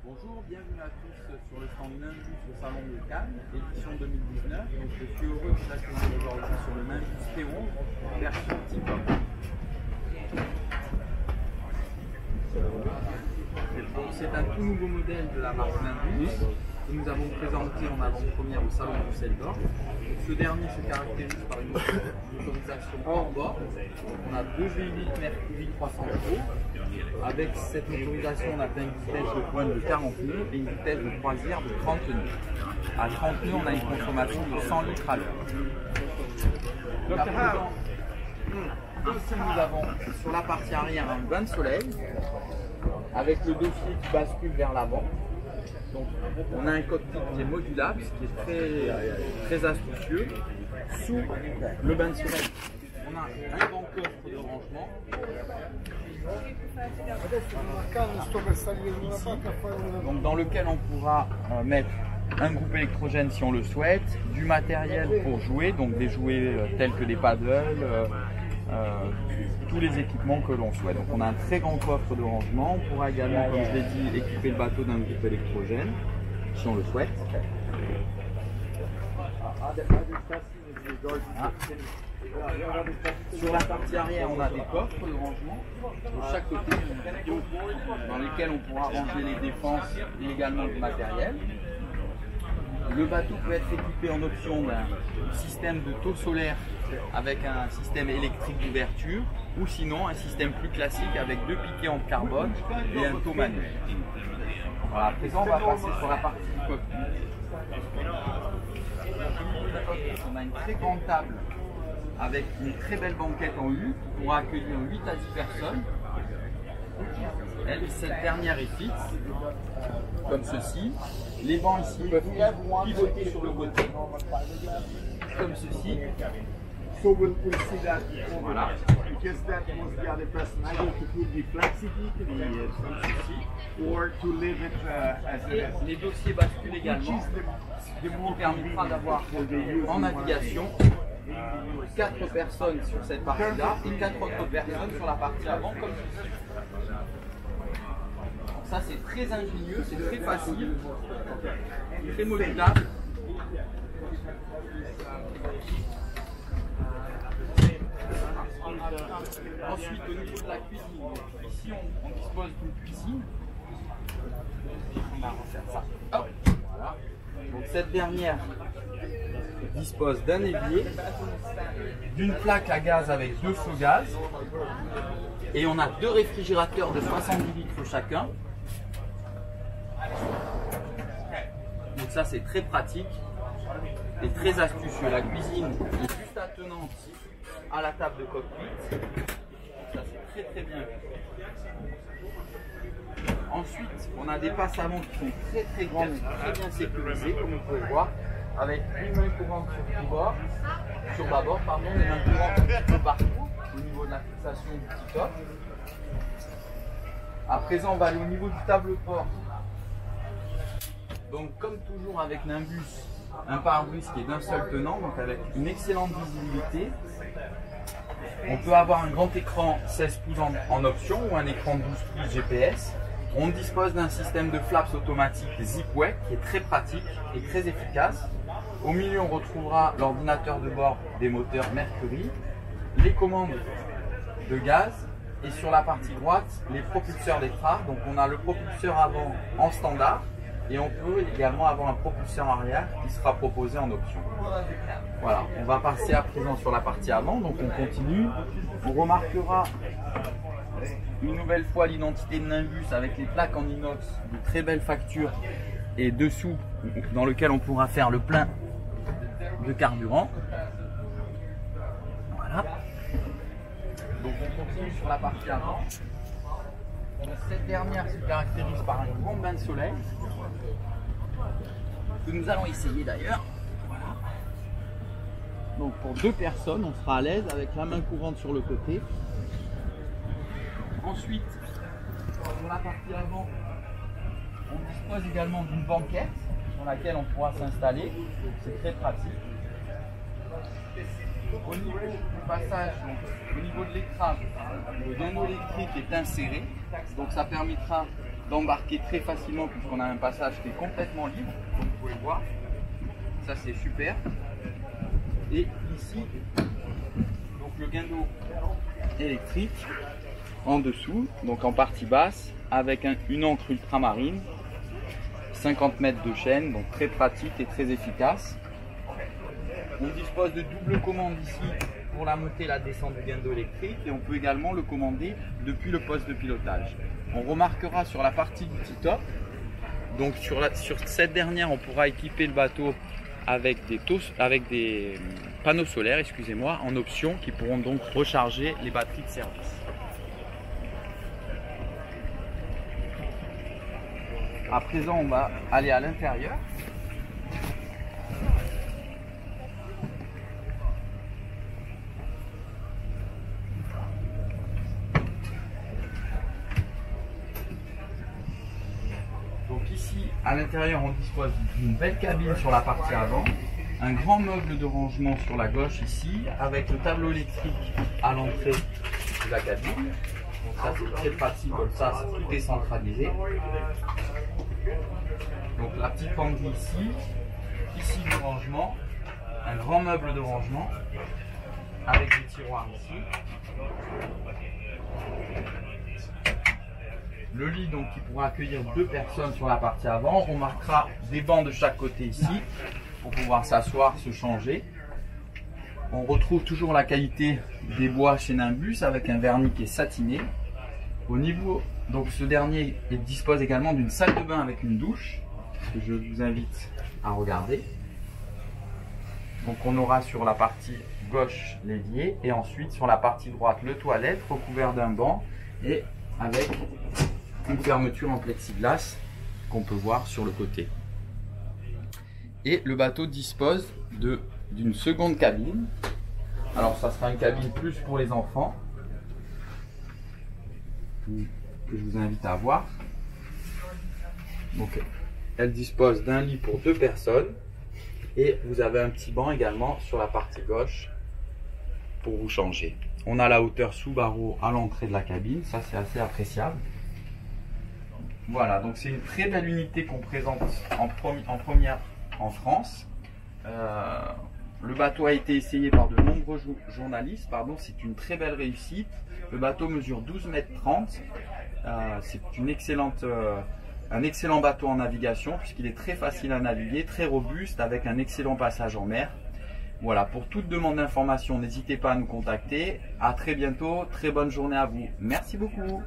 Bonjour, bienvenue à tous sur le stand Nimbus au Salon de Cannes, édition 2019. Donc, je suis heureux de vous accueillir aujourd'hui sur le Nimbus T11, version T-Top. C'est un tout nouveau modèle de la marque Nimbus que nous avons présenté en avant-première au Salon de Düsseldorf. Ce dernier se caractérise par une motorisation hors bord. On a deux V8 Mercury 300 chevaux. Avec cette motorisation, on atteint une vitesse de pointe de 40 nœuds et une vitesse de croisière de 30 nœuds. À 30 nœuds, on a une consommation de 100 litres à l'heure. Ici, nous avons sur la partie arrière un bain de soleil avec le dossier qui bascule vers l'avant. Donc, on a un cockpit qui est modulable, ce qui est très astucieux. Sous le bain de soleil, on a un grand coffre de rangement. Donc, dans lequel on pourra mettre un groupe électrogène si on le souhaite, du matériel pour jouer, donc des jouets tels que des paddles, tous les équipements que l'on souhaite. Donc on a un très grand coffre de rangement. On pourra également, comme je l'ai dit, équiper le bateau d'un groupe électrogène si on le souhaite. Sur la partie arrière, on a des coffres de rangement de chaque côté dans lesquels on pourra ranger les défenses et également du matériel. Le bateau peut être équipé en option d'un système de taux solaire avec un système électrique d'ouverture ou sinon un système plus classique avec deux piquets en carbone et un taux manuel. Voilà, à présent on va passer sur la partie du cockpit. On a une très grande table avec une très belle banquette en U pour accueillir 8 à 10 personnes. Cette dernière est fixe, comme ceci. Les bancs ici peuvent pivoter sur le côté, comme ceci. Voilà. Et les dossiers basculent également, ce qui permettra d'avoir en navigation 4 personnes sur cette partie-là et 4 autres personnes sur la partie avant, comme ceci. Ça c'est très ingénieux, c'est très facile, très modulable. Ensuite au niveau de la cuisine, ici on dispose d'une cuisine. On va refaire ça. Hop, voilà. Donc cette dernière dispose d'un évier, d'une plaque à gaz avec 2 feux gaz et on a 2 réfrigérateurs de 70 litres chacun. Donc ça c'est très pratique et très astucieux. La cuisine est juste attenante à la table de cockpit. Ça c'est très bien. Ensuite on a des passes avant qui sont très grandes et très bien sécurisées comme vous pouvez voir, avec une main courante sur bâbord, des mains courantes un petit peu partout au niveau de la fixation du petit top. À présent on va aller au niveau du tableau de bord. Donc comme toujours avec Nimbus, un pare-brise qui est d'un seul tenant, donc avec une excellente visibilité. On peut avoir un grand écran 16 pouces en option ou un écran de 12 pouces GPS. On dispose d'un système de flaps automatique Zipway qui est très pratique et très efficace. Au milieu on retrouvera l'ordinateur de bord des moteurs Mercury, les commandes de gaz et sur la partie droite les propulseurs d'étrave. Donc on a le propulseur avant en standard. Et on peut également avoir un propulseur arrière qui sera proposé en option. Voilà, on va passer à présent sur la partie avant, donc on continue. On remarquera une nouvelle fois l'identité de Nimbus avec les plaques en inox de très belle facture et dessous dans lequel on pourra faire le plein de carburant. Voilà. Donc on continue sur la partie avant. Cette dernière se caractérise par un grand bain de soleil que nous allons essayer d'ailleurs. Voilà. Donc pour 2 personnes, on sera à l'aise avec la main courante sur le côté. Ensuite, sur la partie avant, on dispose également d'une banquette sur laquelle on pourra s'installer. C'est très pratique. Au niveau du passage, au niveau de l'écrase, le dingo électrique est inséré, donc ça permettra d'embarquer très facilement puisqu'on a un passage qui est complètement libre, comme vous pouvez le voir. Ça c'est super. Et ici, donc le guindeau électrique en dessous, donc en partie basse, avec une ancre ultramarine, 50 mètres de chaîne, donc très pratique et très efficace. On dispose de double commande ici pour la montée et la descente du guindeau électrique, et on peut également le commander depuis le poste de pilotage. On remarquera sur la partie du T-top, donc sur cette dernière, on pourra équiper le bateau avec des panneaux solaires, excusez-moi, en option, qui pourront donc recharger les batteries de service. À présent, on va aller à l'intérieur. Donc ici, à l'intérieur, on dispose d'une belle cabine sur la partie avant, un grand meuble de rangement sur la gauche ici, avec le tableau électrique à l'entrée de la cabine. Donc ça c'est très pratique, comme ça c'est tout décentralisé. Donc la petite pendule ici du rangement, un grand meuble de rangement avec des tiroirs ici. Le lit donc qui pourra accueillir 2 personnes sur la partie avant. On marquera des bancs de chaque côté ici pour pouvoir s'asseoir, se changer. On retrouve toujours la qualité des bois chez Nimbus avec un vernis qui est satiné. Au niveau, donc ce dernier dispose également d'une salle de bain avec une douche que je vous invite à regarder. Donc on aura sur la partie gauche l'évier et ensuite sur la partie droite le toilette recouvert d'un banc et avec une fermeture en plexiglas qu'on peut voir sur le côté. Et le bateau dispose d'une seconde cabine. Alors ça sera une cabine plus pour les enfants que je vous invite à voir. Donc elle dispose d'un lit pour 2 personnes et vous avez un petit banc également sur la partie gauche pour vous changer. On a la hauteur sous barreau à l'entrée de la cabine, ça c'est assez appréciable. Voilà, donc c'est une très belle unité qu'on présente en première en France. Le bateau a été essayé par de nombreux journalistes, c'est une très belle réussite. Le bateau mesure 12,30 mètres. C'est un excellent bateau en navigation puisqu'il est très facile à naviguer, très robuste avec un excellent passage en mer. Voilà, pour toute demande d'information, n'hésitez pas à nous contacter. À très bientôt, très bonne journée à vous. Merci beaucoup.